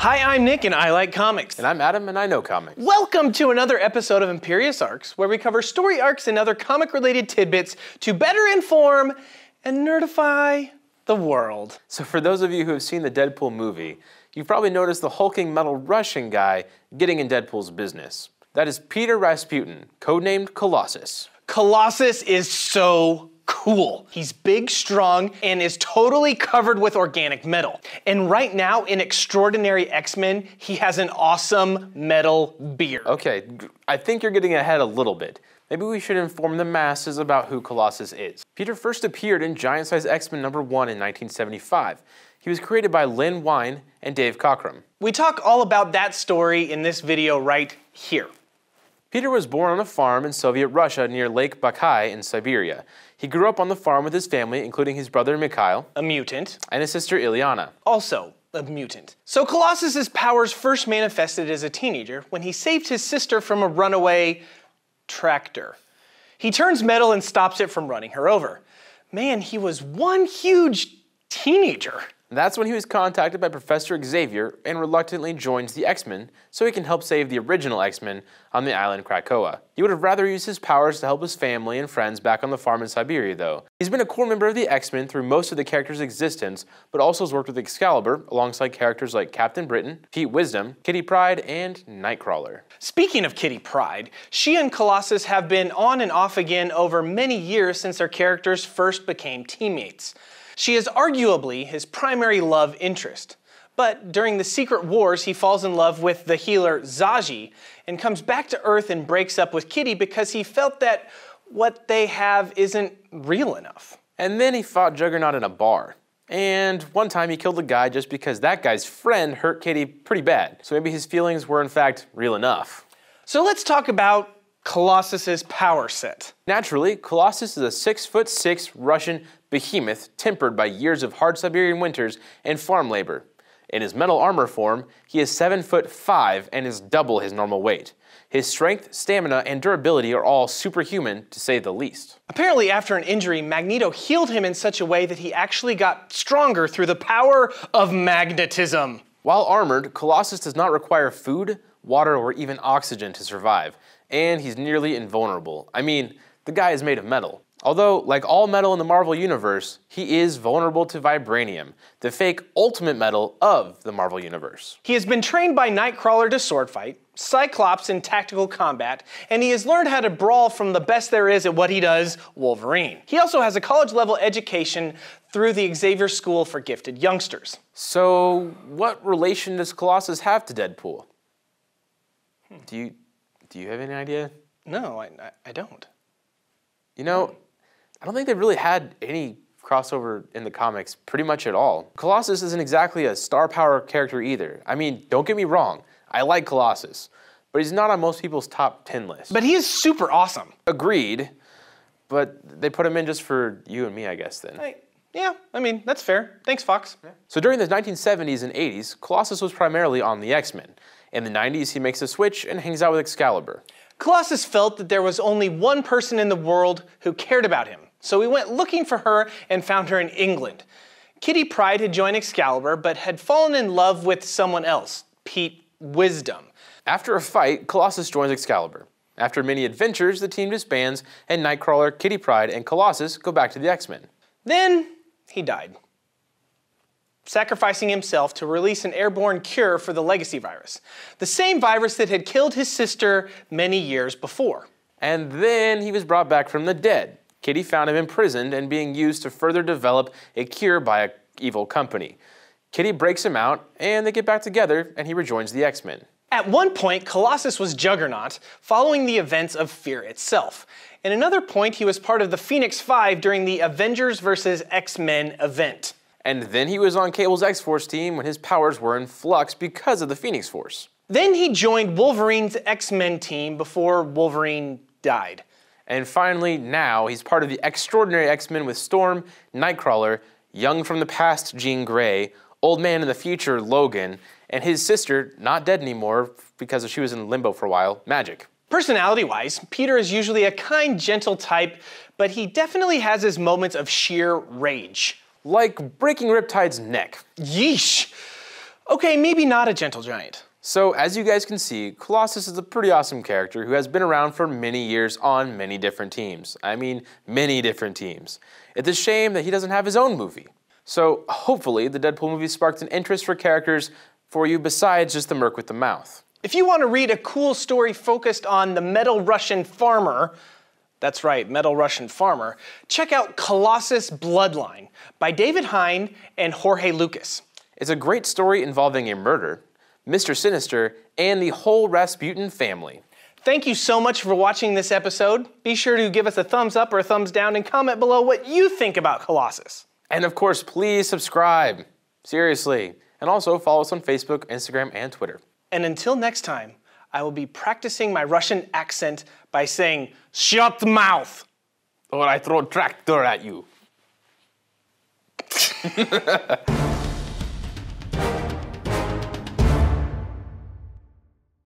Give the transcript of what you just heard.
Hi, I'm Nick and I like comics. And I'm Adam and I know comics. Welcome to another episode of Imperius Arcs, where we cover story arcs and other comic-related tidbits to better inform and nerdify the world. So for those of you who have seen the Deadpool movie, you've probably noticed the hulking metal Russian guy getting in Deadpool's business. That is Peter Rasputin, codenamed Colossus. Colossus is so cool. He's big, strong, and is totally covered with organic metal. And right now, in Extraordinary X-Men, he has an awesome metal beard. Okay, I think you're getting ahead a little bit. Maybe we should inform the masses about who Colossus is. Peter first appeared in Giant Size X-Men #1 in 1975. He was created by Lynn Wein and Dave Cockrum. We talk all about that story in this video right here. Peter was born on a farm in Soviet Russia near Lake Baikal in Siberia. He grew up on the farm with his family, including his brother Mikhail, a mutant, and his sister Ilyana, also a mutant. So Colossus's powers first manifested as a teenager when he saved his sister from a runaway tractor. He turns metal and stops it from running her over. Man, he was one huge teenager. That's when he was contacted by Professor Xavier and reluctantly joins the X-Men so he can help save the original X-Men on the island Krakoa. He would have rather used his powers to help his family and friends back on the farm in Siberia, though. He's been a core member of the X-Men through most of the characters' existence, but also has worked with Excalibur alongside characters like Captain Britain, Pete Wisdom, Kitty Pryde, and Nightcrawler. Speaking of Kitty Pryde, she and Colossus have been on and off again over many years since their characters first became teammates. She is arguably his primary love interest. But during the Secret Wars, he falls in love with the healer Zaji and comes back to Earth and breaks up with Kitty because he felt that what they have isn't real enough. And then he fought Juggernaut in a bar. And one time he killed a guy just because that guy's friend hurt Kitty pretty bad. So maybe his feelings were in fact real enough. So let's talk about Colossus's power set. Naturally, Colossus is a 6'6" Russian behemoth tempered by years of hard Siberian winters and farm labor. In his metal armor form, he is 7'5" and is double his normal weight. His strength, stamina, and durability are all superhuman, to say the least. Apparently, after an injury, Magneto healed him in such a way that he actually got stronger through the power of magnetism. While armored, Colossus does not require food, water, or even oxygen to survive, and he's nearly invulnerable. I mean, the guy is made of metal. Although, like all metal in the Marvel Universe, he is vulnerable to vibranium, the fake ultimate metal of the Marvel Universe. He has been trained by Nightcrawler to sword fight, Cyclops in tactical combat, and he has learned how to brawl from the best there is at what he does, Wolverine. He also has a college-level education through the Xavier School for Gifted Youngsters. So, what relation does Colossus have to Deadpool? Do you have any idea? No, I don't. You know, I don't think they've really had any crossover in the comics pretty much at all. Colossus isn't exactly a star power character either. I mean, don't get me wrong, I like Colossus, but he's not on most people's top 10 list. But he is super awesome. Agreed, but they put him in just for you and me, I guess, then. Yeah, I mean, that's fair. Thanks, Fox. Yeah. So during the 1970s and 80s, Colossus was primarily on the X-Men. In the 90s, he makes a switch and hangs out with Excalibur. Colossus felt that there was only one person in the world who cared about him, so he went looking for her and found her in England. Kitty Pryde had joined Excalibur, but had fallen in love with someone else, Pete Wisdom. After a fight, Colossus joins Excalibur. After many adventures, the team disbands, and Nightcrawler, Kitty Pryde, and Colossus go back to the X-Men. Then he died, sacrificing himself to release an airborne cure for the legacy virus, the same virus that had killed his sister many years before. And then he was brought back from the dead. Kitty found him imprisoned and being used to further develop a cure by an evil company. Kitty breaks him out, and they get back together, and he rejoins the X-Men. At one point, Colossus was Juggernaut, following the events of Fear itself. At another point, he was part of the Phoenix Five during the Avengers vs. X-Men event. And then he was on Cable's X-Force team when his powers were in flux because of the Phoenix Force. Then he joined Wolverine's X-Men team before Wolverine died. And finally, now, he's part of the Extraordinary X-Men with Storm, Nightcrawler, Young from the Past Jean Grey, Old Man in the Future Logan, and his sister, not dead anymore because she was in limbo for a while, Magic. Personality-wise, Peter is usually a kind, gentle type, but he definitely has his moments of sheer rage. Like breaking Riptide's neck. Yeesh. Okay, maybe not a gentle giant. So, as you guys can see, Colossus is a pretty awesome character who has been around for many years on many different teams. I mean, many different teams. It's a shame that he doesn't have his own movie. So, hopefully, the Deadpool movie sparked an interest for characters for you besides just the merc with the mouth. If you want to read a cool story focused on the metal Russian farmer, that's right, metal Russian farmer, check out Colossus Bloodline by David Hine and Jorge Lucas. It's a great story involving a murder, Mr. Sinister, and the whole Rasputin family. Thank you so much for watching this episode. Be sure to give us a thumbs up or a thumbs down and comment below what you think about Colossus. And of course, please subscribe. Seriously. And also follow us on Facebook, Instagram, and Twitter. And until next time, I will be practicing my Russian accent by saying, "Shut the mouth!" Or I throw a tractor at you.